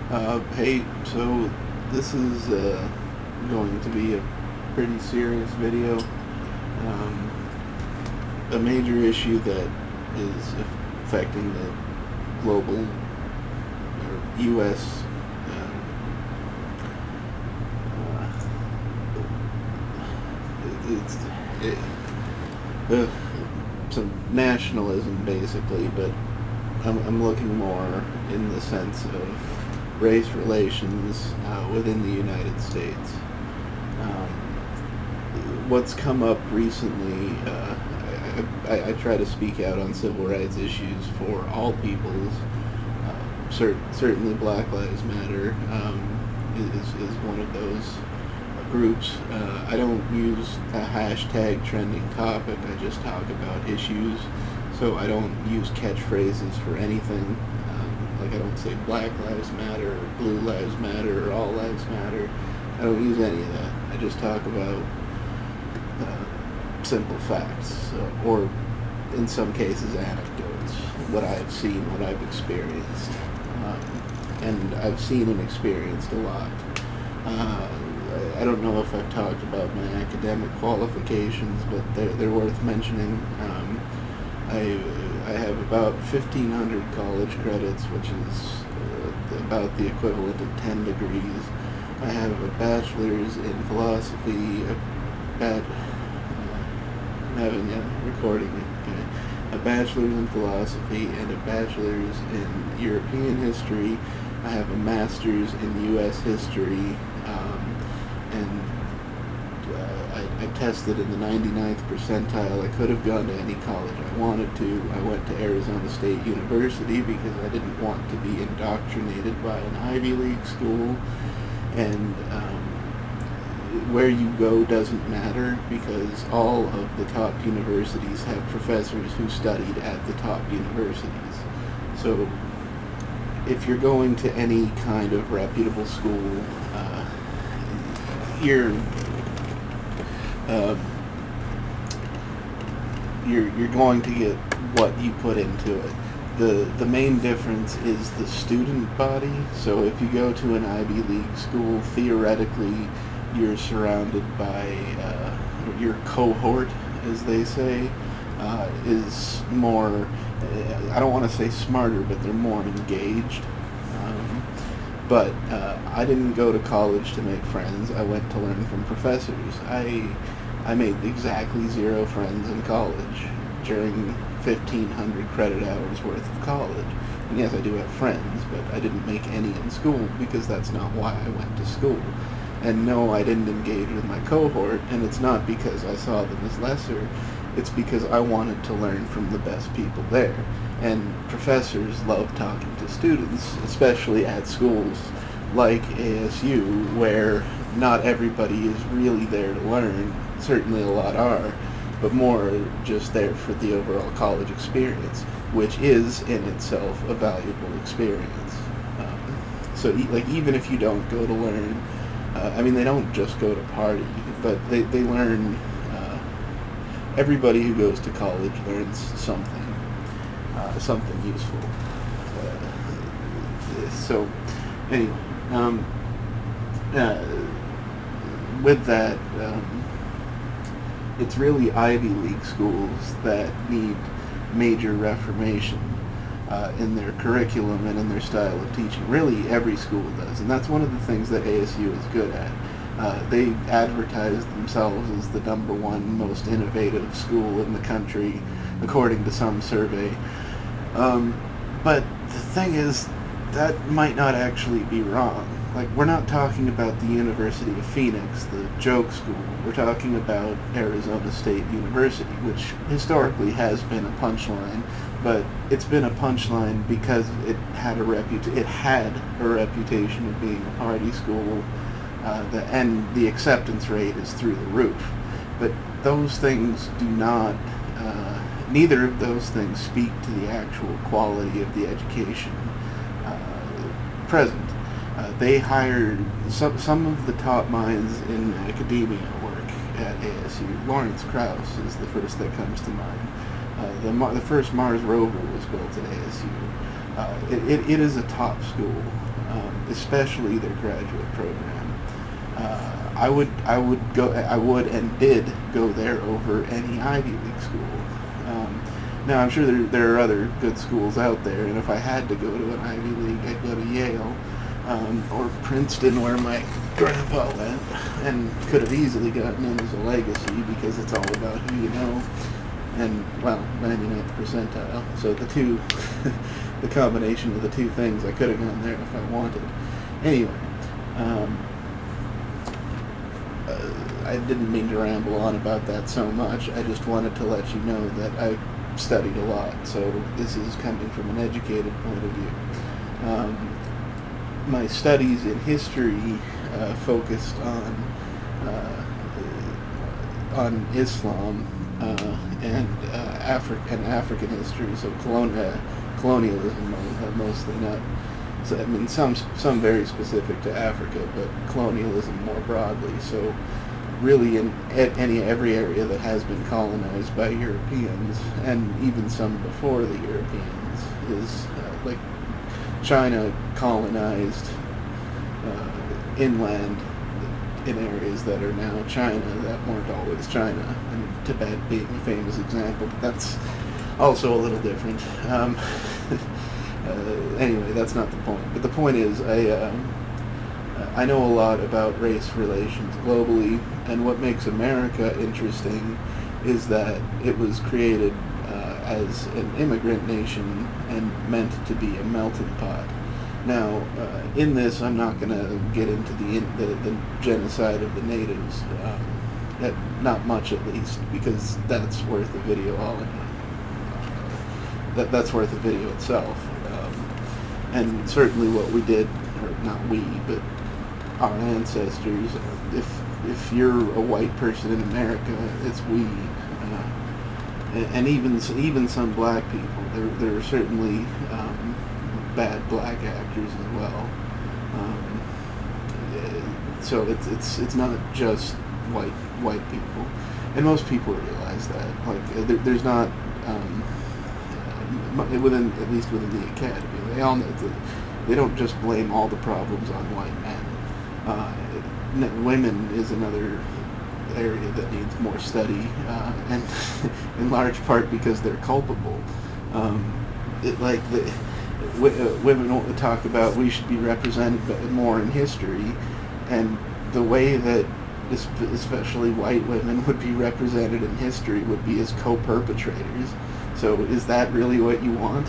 Hey, so this is going to be a pretty serious video. Um, a major issue that is affecting the global or U.S. Uh, it's it, uh, some nationalism basically, but I'm looking more in the sense of race relations within the United States. Um, what's come up recently, I try to speak out on civil rights issues for all peoples. Certainly, Black Lives Matter is one of those groups. I don't use a hashtag trending topic. I just talk about issues. So I don't use catchphrases for anything. Like I don't say Black Lives Matter or Blue Lives Matter or All Lives Matter. I don't use any of that. I just talk about simple facts, or in some cases anecdotes, what I've seen, what I've experienced. And I've seen and experienced a lot. I don't know if I've talked about my academic qualifications, but they're worth mentioning. I have about 1,500 college credits, which is about the equivalent of 10 degrees. I have a bachelor's in philosophy, I'm having a recording, okay. A bachelor's in philosophy and a bachelor's in European history. I have a master's in U.S. history, and I tested in the 99th percentile. I could have gone to any college I wanted to. I went to Arizona State University because I didn't want to be indoctrinated by an Ivy League school, and where you go doesn't matter because all of the top universities have professors who studied at the top universities. So if you're going to any kind of reputable school, you're uh, you're going to get what you put into it. The main difference is the student body. So if you go to an Ivy League school, theoretically you're surrounded by your cohort, as they say, is more, I don't want to say smarter, but they're more engaged. But I didn't go to college to make friends. I went to learn from professors. I made exactly 0 friends in college during 1,500 credit hours worth of college. And yes, I do have friends, but I didn't make any in school because that's not why I went to school. And no, I didn't engage with my cohort, and it's not because I saw them as lesser. It's because I wanted to learn from the best people there. And professors love talking to students, especially at schools like ASU, where not everybody is really there to learn. Certainly a lot are, but more just there for the overall college experience, which is in itself a valuable experience. So like even if you don't go to learn, I mean they don't just go to party, but they learn. Everybody who goes to college learns something, something useful. So anyway, with that, it's really Ivy League schools that need major reformation in their curriculum and in their style of teaching. Really, every school does, and that's one of the things that ASU is good at. They advertise themselves as the #1 most innovative school in the country, according to some survey. But the thing is, that might not actually be wrong. Like, we're not talking about the University of Phoenix, the joke school. We're talking about Arizona State University, which historically has been a punchline, but it's been a punchline because it had a reputation of being a party school, and the acceptance rate is through the roof. But those things do not, neither of those things speak to the actual quality of the education present. They hired some of the top minds in academia work at ASU. Lawrence Krauss is the first that comes to mind. The first Mars rover was built at ASU. It is a top school. especially their graduate program. I would and did go there over any Ivy League school. Now I'm sure there are other good schools out there, and if I had to go to an Ivy League, I'd go to Yale or Princeton, where my grandpa went, and could have easily gotten in as a legacy because it's all about who you know, and well, 99th percentile. So the combination of the two things, I could have gone there if I wanted. Anyway. I didn't mean to ramble on about that so much. I just wanted to let you know that I studied a lot, so this is coming from an educated point of view. My studies in history focused on Islam and African history, so colonialism mostly, not. So, I mean, some very specific to Africa, but colonialism more broadly. So, really, in every area that has been colonized by Europeans, and even some before the Europeans, is like China colonized inland in areas that are now China that weren't always China, and Tibet being a famous example. But that's also a little different. Anyway, that's not the point. But the point is, I know a lot about race relations globally, and what makes America interesting is that it was created as an immigrant nation and meant to be a melting pot. Now, in this, I'm not going to get into the genocide of the natives, not much at least, because that's worth a video that's worth a video itself. And certainly what we did, or not we, but our ancestors, if you're a white person in America, it's we. And even some black people. There are certainly bad black actors as well. So it's not just white people, and most people realize that. Like there's not at least within the academy, they all know they don't just blame all the problems on white men. Women is another area that needs more study, and in large part because they're culpable. Women want to talk about we should be represented more in history, and the way that especially white women would be represented in history would be as co-perpetrators. So is that really what you want?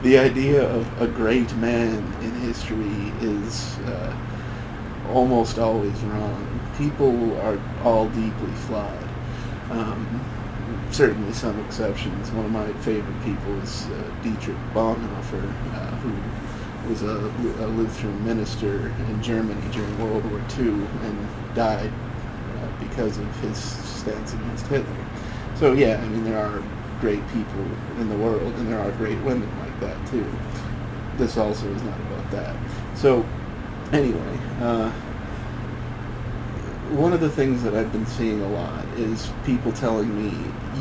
The idea of a great man in history is almost always wrong. People are all deeply flawed. Certainly some exceptions. One of my favorite people is Dietrich Bonhoeffer, who was a Lutheran minister in Germany during World War II and died because of his stance against Hitler. So yeah, I mean, there are great people in the world, and there are great women like that too. This also is not about that. So anyway, one of the things that I've been seeing a lot is people telling me,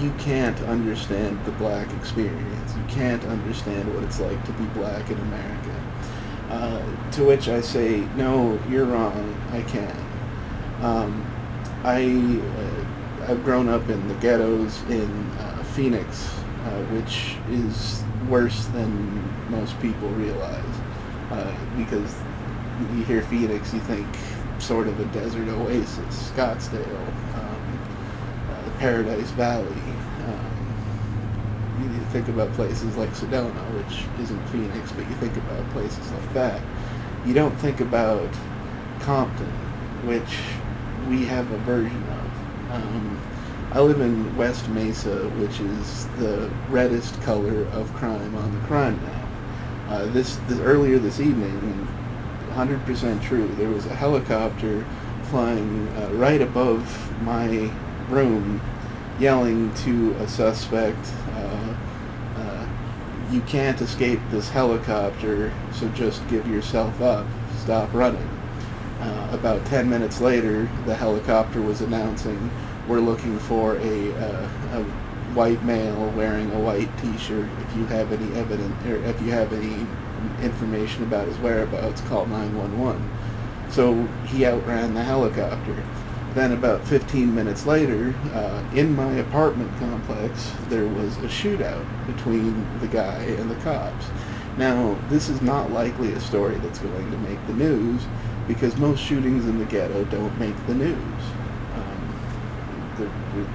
you can't understand the black experience. You can't understand what it's like to be black in America. To which I say, no, you're wrong. I can. I've grown up in the ghettos in Phoenix, which is worse than most people realize. Because you hear Phoenix, you think sort of a desert oasis, Scottsdale, Paradise Valley. You think about places like Sedona, which isn't Phoenix, but you think about places like that. You don't think about Compton, which we have a version of. I live in West Mesa, which is the reddest color of crime on the crime map. This earlier this evening, 100% true, there was a helicopter flying right above my room, yelling to a suspect, you can't escape this helicopter, so just give yourself up, stop running. About 10 minutes later, the helicopter was announcing, we're looking for a white male wearing a white T-shirt. If you have any evidence, or if you have any information about his whereabouts, call 911. So he outran the helicopter. Then about 15 minutes later, in my apartment complex, there was a shootout between the guy and the cops. Now, this is not likely a story that's going to make the news, because most shootings in the ghetto don't make the news.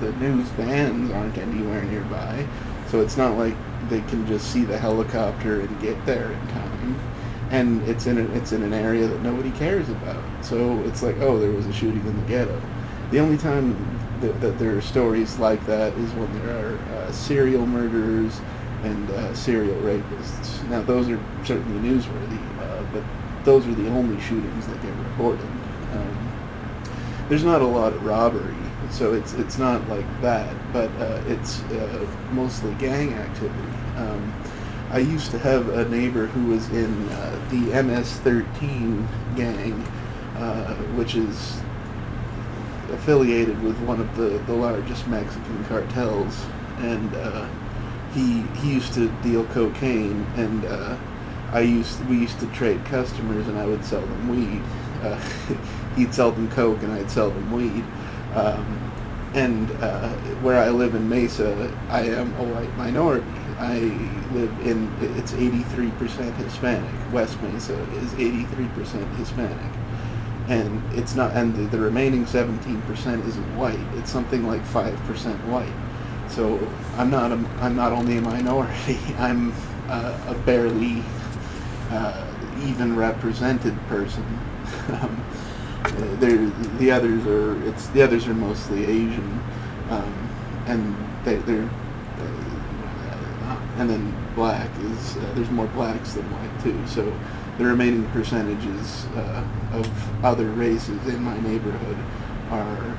The news vans aren't anywhere nearby, so it's not like they can just see the helicopter and get there in time. And it's in an area that nobody cares about. So it's like, oh, there was a shooting in the ghetto. The only time that there are stories like that is when there are serial murderers and serial rapists. Now, those are certainly newsworthy, but those are the only shootings that get reported. There's not a lot of robbery, so it's not like that, but it's mostly gang activity. I used to have a neighbor who was in the MS-13 gang, which is affiliated with one of the largest Mexican cartels, and he used to deal cocaine, and we used to trade customers, and I would sell them weed. He'd sell them coke, and I'd sell them weed. And where I live in Mesa, I am a white minority. I live in, it's 83% Hispanic. West Mesa is 83% Hispanic. And it's not, and the remaining 17% isn't white. It's something like 5% white. So I'm not only a minority, I'm a barely even represented person. The others are mostly Asian, and they're and then black is there's more blacks than white too. So the remaining percentages of other races in my neighborhood are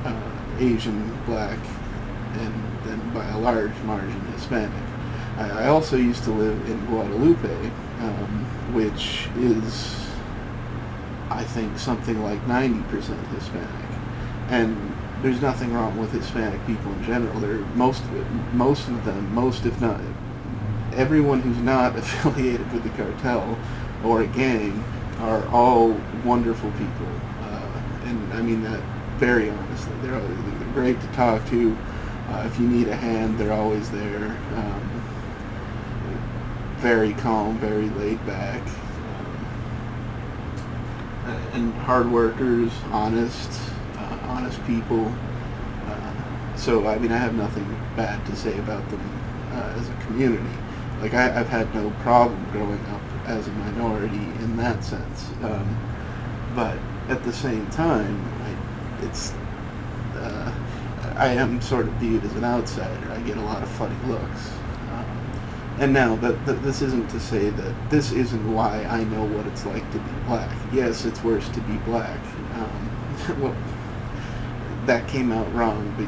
Asian, black, and then by a large margin Hispanic. I also used to live in Guadalupe, which is, I think, something like 90% Hispanic. And there's nothing wrong with Hispanic people in general. Most of them, if not everyone who's not affiliated with the cartel or a gang, are all wonderful people. And I mean that very honestly. They're great to talk to. If you need a hand, they're always there. Very calm, very laid back. And hard workers, honest people. So I mean, I have nothing bad to say about them as a community. Like I've had no problem growing up as a minority in that sense. But at the same time, I am sort of viewed as an outsider. I get a lot of funny looks. And now, this isn't to say that this isn't why I know what it's like to be black. Yes, it's worse to be black. Well, that came out wrong, but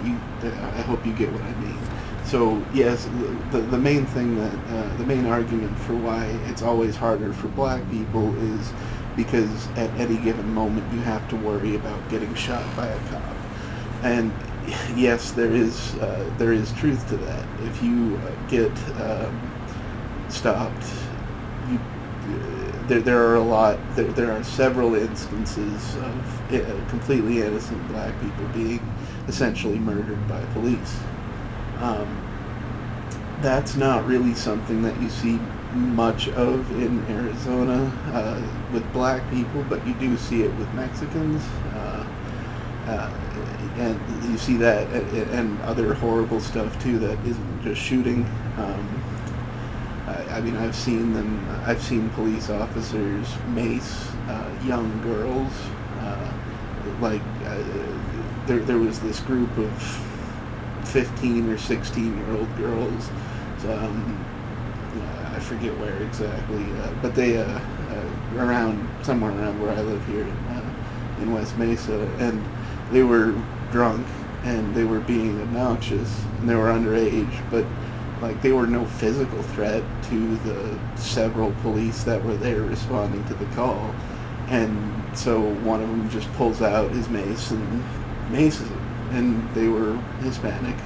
I hope you get what I mean. So yes, the main thing the main argument for why it's always harder for black people is because at any given moment you have to worry about getting shot by a cop. And yes, there is truth to that. If you get stopped, there are several instances of completely innocent black people being essentially murdered by police. That's not really something that you see much of in Arizona with black people, but you do see it with Mexicans. And you see that and other horrible stuff too that isn't just shooting. I mean, I've seen police officers mace young girls. There was this group of 15 or 16-year-old girls. I forget where exactly, but they somewhere around where I live here in West Mesa, and they were drunk and they were being obnoxious and they were underage, but like they were no physical threat to the several police that were there responding to the call. And so one of them just pulls out his mace and maces them, and they were Hispanic.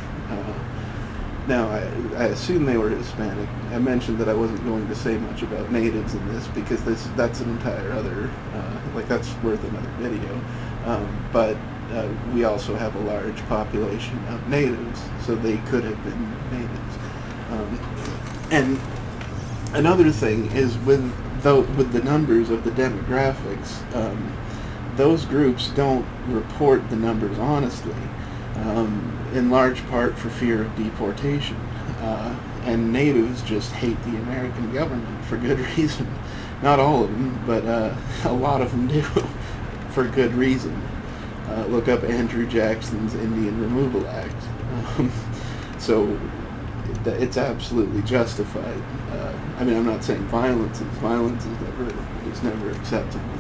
Now, I assume they were Hispanic. I mentioned that I wasn't going to say much about natives in this because that's an entire other, that's worth another video. But we also have a large population of natives, so they could have been natives. And another thing is with the numbers of the demographics, those groups don't report the numbers honestly. In large part for fear of deportation. And natives just hate the American government for good reason. Not all of them, but a lot of them do, for good reason. Look up Andrew Jackson's Indian Removal Act. So it's absolutely justified. I mean, I'm not saying violence is never acceptable,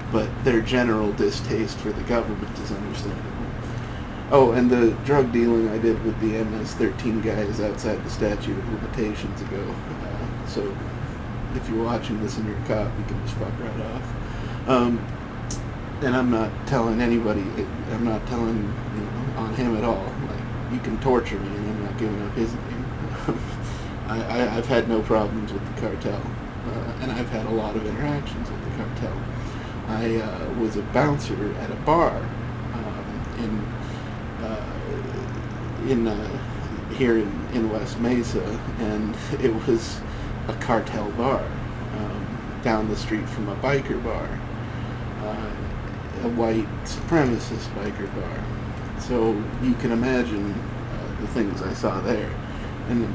but their general distaste for the government is understandable. Oh, and the drug dealing I did with the MS-13 guy is outside the statute of limitations ago. So if you're watching this and you're a cop, you can just fuck right off. And I'm not telling anybody, I'm not telling on him at all. Like, you can torture me and I'm not giving up his name. I've had no problems with the cartel. And I've had a lot of interactions with the cartel. I was a bouncer at a bar here in West Mesa, and it was a cartel bar down the street from a biker bar, a white supremacist biker bar. So you can imagine the things I saw there. And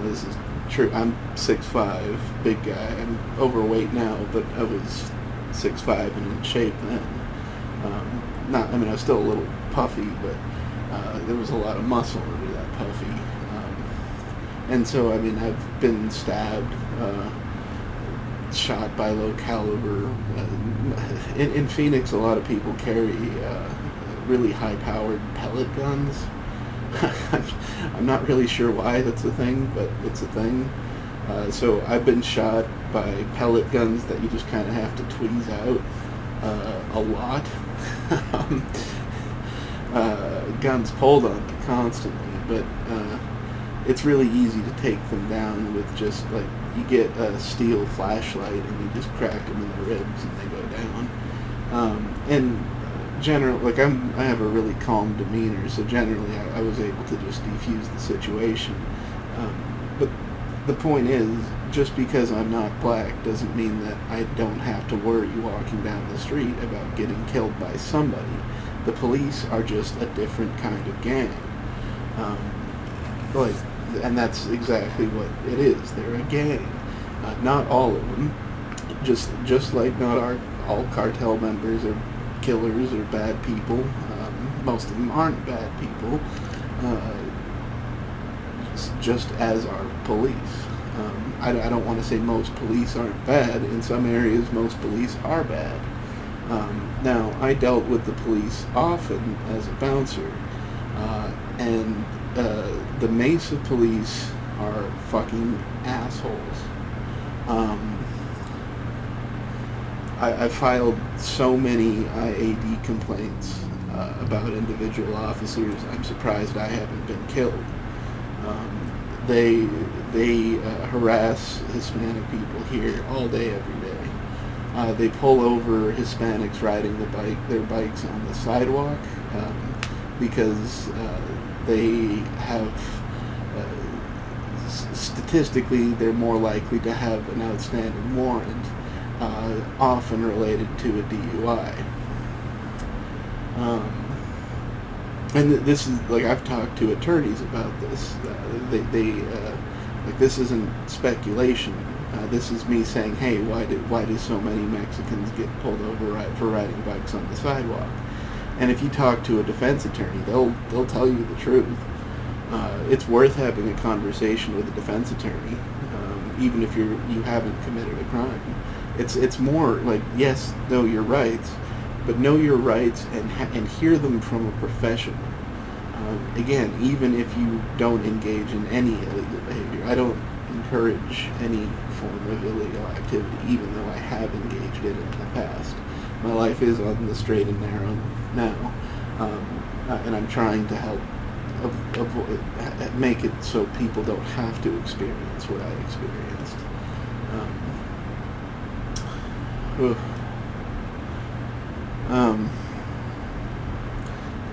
this is true. I'm 6'5", big guy. I'm overweight now, but I was 6'5" and in shape then. I was still a little puffy, but there was a lot of muscle under that puffy. And so, I've been stabbed, shot by low caliber. In Phoenix, a lot of people carry really high-powered pellet guns. I'm not really sure why that's a thing, but it's a thing. So I've been shot by pellet guns that you just kind of have to tweeze out a lot. Guns pulled on me constantly, but it's really easy to take them down with just you get a steel flashlight and you just crack them in the ribs and they go down. And generally, I have a really calm demeanor, so generally I was able to just defuse the situation. But the point is, just because I'm not black doesn't mean that I don't have to worry walking down the street about getting killed by somebody. The police are just a different kind of gang. And that's exactly what it is. They're a gang. Not all of them. Just like not all cartel members are killers or bad people. Most of them aren't bad people. Just as are police. I don't want to say most police aren't bad. In some areas, most police are bad. Now, I dealt with the police often as a bouncer, and the Mesa police are fucking assholes. I filed so many IAD complaints about individual officers. I'm surprised I haven't been killed. They harass Hispanic people here all day, every day. They pull over Hispanics riding their bikes on the sidewalk because they have, statistically, they're more likely to have an outstanding warrant, often related to a DUI. And this is, I've talked to attorneys about this. This isn't speculation. This is me saying, hey, why do so many Mexicans get pulled over for riding bikes on the sidewalk? And if you talk to a defense attorney, they'll tell you the truth. It's worth having a conversation with a defense attorney, even if you haven't committed a crime. It's more like, yes, know your rights, but know your rights and hear them from a professional. Again, even if you don't engage in any illegal behavior, I don't encourage any form of illegal activity, even though I have engaged in it in the past. My life is on the straight and narrow now, and I'm trying to help make it so people don't have to experience what I experienced. Ugh.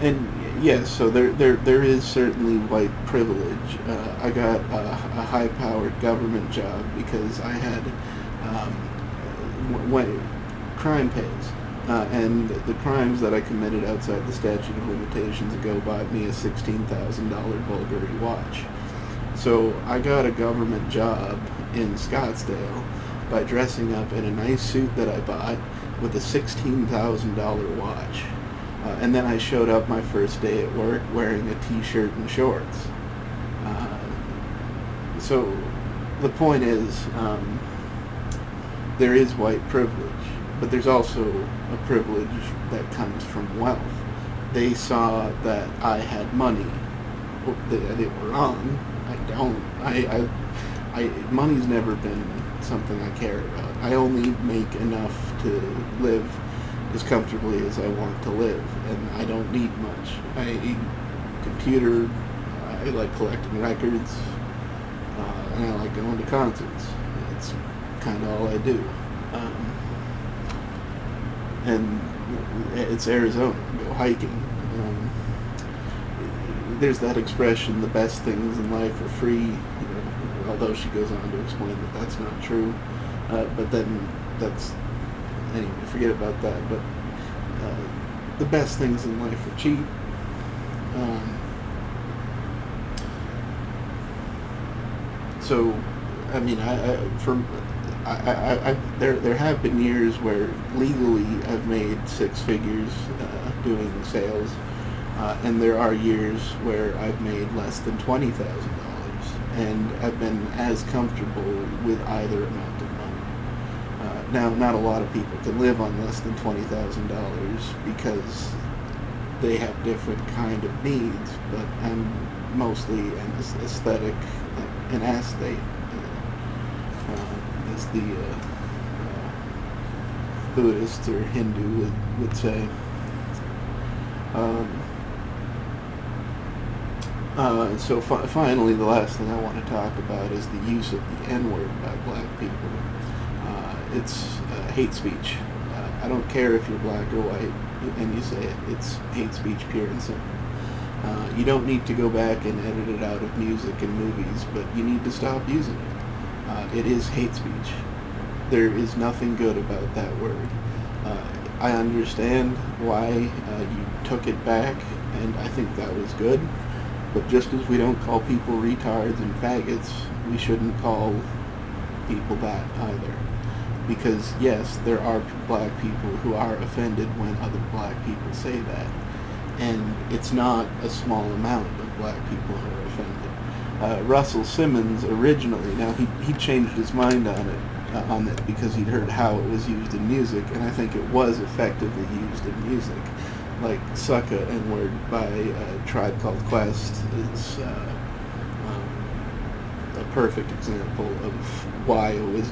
And yes, so there is certainly white privilege. I got a high-powered government job because I had crime pays, and the crimes that I committed outside the statute of limitations ago bought me a $16,000 Bulgari watch. So I got a government job in Scottsdale by dressing up in a nice suit that I bought with a $16,000 watch. And then I showed up my first day at work wearing a t-shirt and shorts. So the point is, there is white privilege, but there's also a privilege that comes from wealth. They saw that I had money. They were wrong. I don't. Money's never been something I care about. I only make enough to live as comfortably as I want to live, and I don't need much. I eat computer, I like collecting records, and I like going to concerts. That's kind of all I do. And it's Arizona, go hiking. There's that expression, the best things in life are free, although she goes on to explain that that's not true. But then anyway, forget about that. But the best things in life are cheap. So, I mean, there have been years where legally I've made six figures doing sales, and there are years where I've made less than $20,000, and I've been as comfortable with either amount of money. Now, not a lot of people can live on less than $20,000 because they have different kind of needs, but I'm mostly an aesthetic, an aesthete, as the Buddhist or Hindu would say. So finally, the last thing I want to talk about is the use of the N-word by black people. It's hate speech. I don't care if you're black or white and you say it. It's hate speech, pure and simple. You don't need to go back and edit it out of music and movies, but you need to stop using it. It is hate speech. There is nothing good about that word. I understand why you took it back, and I think that was good. But just as we don't call people retards and faggots, we shouldn't call people that either. Because yes, there are black people who are offended when other black people say that. And it's not a small amount of black people who are offended. Russell Simmons originally, now he changed his mind on it because he'd heard how it was used in music, and I think it was effectively used in music. Like Sucka N-word by a Tribe Called Quest is a perfect example of why it was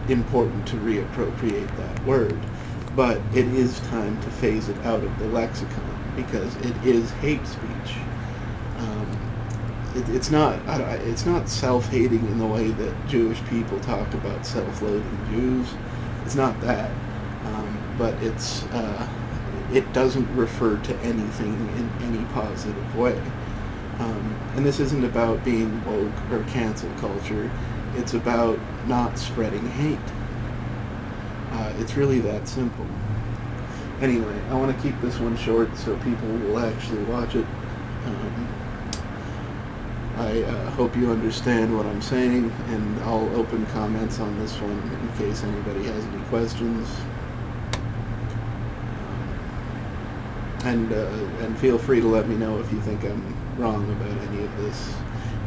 important to reappropriate that word. But it is time to phase it out of the lexicon because it is hate speech. It's not self-hating in the way that Jewish people talk about self-loathing Jews. It's not that, but it doesn't refer to anything in any positive way. And this isn't about being woke or cancel culture. It's about not spreading hate. It's really that simple. Anyway, I want to keep this one short so people will actually watch it. I hope you understand what I'm saying, and I'll open comments on this one in case anybody has any questions. And feel free to let me know if you think I'm wrong about any of this.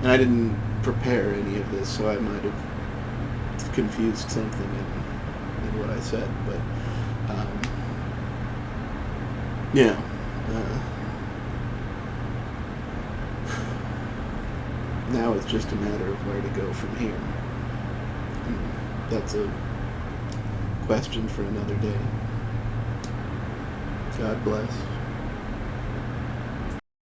And I didn't prepare any of this, so I might have confused something in what I said. But yeah. Now it's just a matter of where to go from here. And that's a question for another day. God bless.